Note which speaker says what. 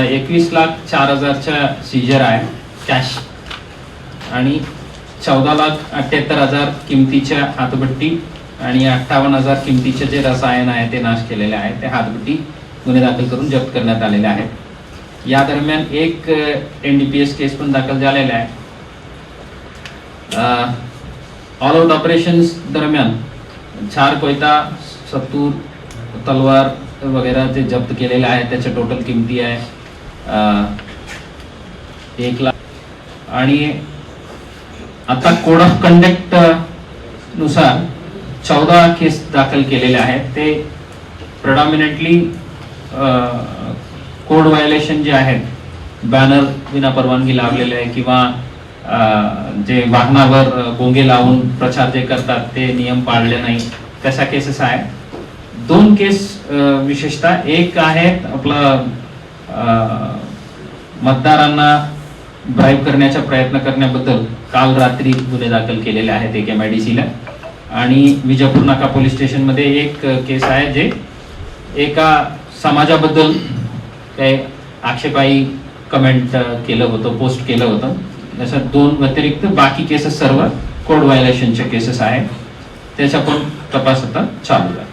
Speaker 1: 21,04,000च्या Caesar आहे cash आणि 14,78,000 किमतीच्या हातभट्टी आणि 58,000 किमतीचे जे रसायन आहे ते नाश केलेले आहे. ते हातभट्टी गुन्हे दाखल करून जप्त करण्यात आलेले आहेत. या दरम्यान एक NDPS केस पण दाखल झालेला आहे. ऑल आउट ऑपरेशन्स दरम्यान 4 कोयता, सत्तूर, तलवार वगैरे जे जप्त केलेले आहे त्याच्या टोटल किमती आहे 1 लाख. आणि आता कोड ऑफ कंडक्ट नुसार 14 केस दाखल केलेले आहेत. ते प्रेडॉमिनेटली कोड व्हायोलेशन जे आहेत, बॅनर विना परवानगी लावलेले आहे किंवा जे वाहनावर गोंगे लावून प्रचार जे करतात ते नियम पाळले नाही, तशा केसेस आहेत. 2 केस विशेषतः एक आहेत आपलं मतदारांना ब्राईब करण्याचा प्रयत्न करण्याबद्दल काल रात्री गुन्हे दाखल केलेले आहेत एक MIDC ला. आणि विजापूर नाका पोलीस स्टेशन मध्ये एक केस आहे जे एका समाजाबद्दल काही आक्षेपाई कमेंट केलं होतं, पोस्ट केलं होतं. अशा 2 व्यतिरिक्त बाकी केसेस सर्व कोड व्हायोलेशनचे केसेस आहेत. त्याचा पण तपास आता चालू आहे.